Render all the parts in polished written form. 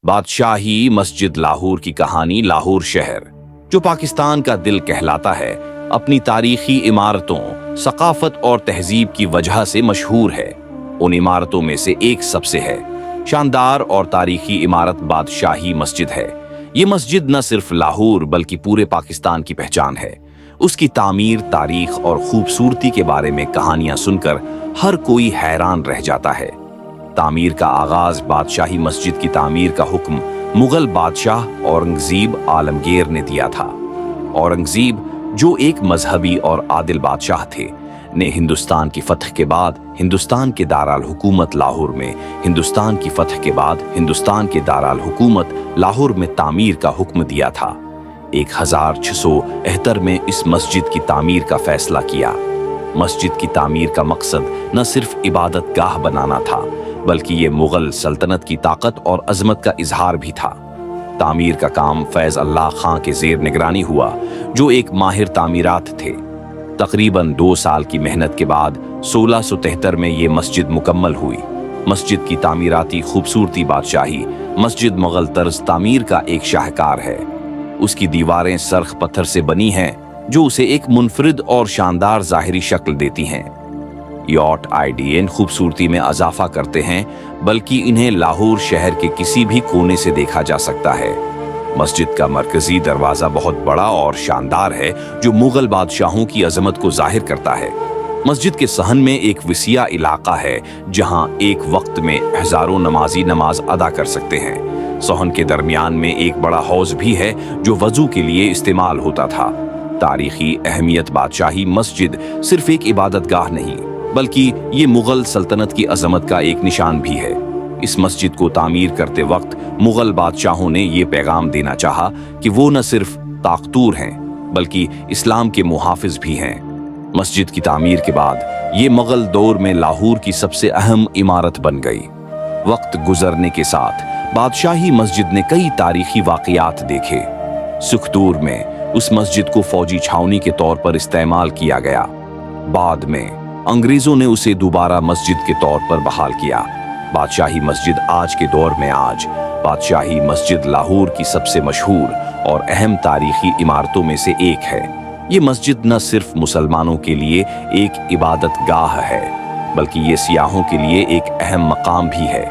बादशाही मस्जिद लाहौर की कहानी। लाहौर शहर, जो पाकिस्तान का दिल कहलाता है, अपनी तारीखी इमारतों, सकाफत और तहजीब की वजह से मशहूर है। उन इमारतों में से एक सबसे है शानदार और तारीखी इमारत बादशाही मस्जिद है। ये मस्जिद न सिर्फ लाहौर बल्कि पूरे पाकिस्तान की पहचान है। उसकी तामीर, तारीख और खूबसूरती के बारे में कहानियां सुनकर हर कोई हैरान रह जाता है। तामीर का आगाज बादशाही मस्जिद की तामीर का हुक्म मुगल बादशाह औरंगजेब आलमगीर ने दिया था। औरंगजेब, जो एक मजहबी और आदिल बादशाह थे, ने हिंदुस्तान की फतह के बाद हिंदुस्तान के दाराल हुकूमत लाहौर में तामीर का हुक्म दिया था। 1671 में इस मस्जिद की तामीर का फैसला किया। मस्जिद की तामीर का मकसद न सिर्फ इबादत गाह बनाना था, बल्कि ये मुगल सल्तनत की ताकत और अजमत का इजहार भी था। तामीर का काम फैज अल्लाह खां के जेर निगरानी हुआ, जो एक माहिर तामीरात थे। तकरीबन 2 साल की मेहनत के बाद 1673 में ये मस्जिद मुकम्मल हुई। मस्जिद की तामीराती खूबसूरती बादशाही मस्जिद मुगल तर्ज तामीर का एक शाहकार है। उसकी दीवारें सरख पत्थर से बनी हैं, जो उसे एक मुनफरिद और शानदार ज़ाहिरी शक्ल देती हैं। यॉट आईडीएन खूबसूरती में इजाफा करते हैं, बल्कि इन्हें लाहौर शहर के किसी भी कोने से देखा जा सकता है। मस्जिद का मरकजी दरवाजा बहुत बड़ा और शानदार है, जो मुगल बादशाहों की अजमत को जाहिर करता है। मस्जिद के सहन में एक विसिया इलाका है, जहां एक वक्त में हजारों नमाजी नमाज अदा कर सकते हैं। सहन के दरमियान में एक बड़ा हौज भी है, जो वजू के लिए इस्तेमाल होता था। तारीखी अहमियत बादशाही मस्जिद सिर्फ एक इबादतगाह नहीं, बल्कि ये मुगल सल्तनत की अजमत का एक निशान भी है। इस मस्जिद को तामीर करते वक्त मुगल बादशाहों ने ये पैगाम देना चाहा कि वो न सिर्फ ताकतूर हैं, बल्कि इस्लाम के मुहाफिज भी हैं। मस्जिद की तामीर के बाद ये मुगल दौर में लाहौर की सबसे अहम इमारत बन गई। वक्त गुजरने के साथ बादशाही मस्जिद ने कई तारीखी वाकयात देखे। सुखदूर में उस मस्जिद को फौजी छावनी के तौर पर इस्तेमाल किया गया। बाद में अंग्रेजों ने उसे दोबारा मस्जिद के तौर पर बहाल किया। बादशाही मस्जिद आज के दौर में बादशाही मस्जिद लाहौर की सबसे मशहूर और अहम तारीखी इमारतों में से एक है। ये मस्जिद न सिर्फ मुसलमानों के लिए एक इबादत गाह है, बल्कि ये सियाहों के लिए एक अहम मकाम भी है।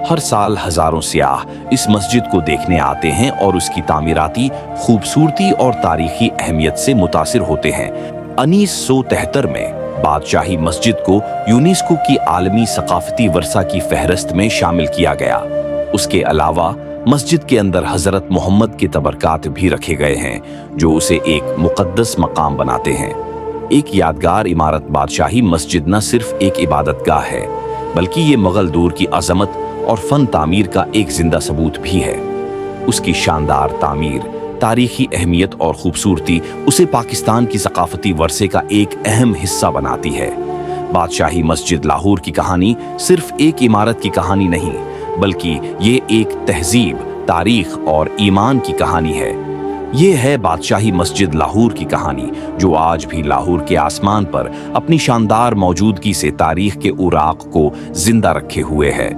हर साल हजारों सियाह इस मस्जिद को देखने आते हैं और उसकी तामीराती खूबसूरती और तारीखी अहमियत से मुतासिर होते हैं। 1973 में बादशाही मस्जिद को यूनेस्को की आलमी सकाफती वर्सा की फहरिस्त में शामिल किया गया। उसके अलावा मस्जिद के अंदर हजरत मोहम्मद के तबरकात भी रखे गए हैं, जो उसे एक मुकद्दस मकाम बनाते हैं। एक यादगार इमारत बादशाही मस्जिद न सिर्फ एक इबादतगाह है, बल्कि ये मुगल दौर की अजमत और फन तामीर का एक जिंदा सबूत भी है। उसकी शानदार तामीर, तारीखी अहमियत और खूबसूरती उसे पाकिस्तान की सकाफती वर्से का एक अहम हिस्सा बनाती है। बादशाही मस्जिद लाहौर की कहानी सिर्फ एक इमारत की कहानी नहीं, बल्कि ये एक तहजीब, तारीख और ईमान की कहानी है। ये है बादशाही मस्जिद लाहौर की कहानी, जो आज भी लाहौर के आसमान पर अपनी शानदार मौजूदगी से तारीख के उराक को जिंदा रखे हुए है।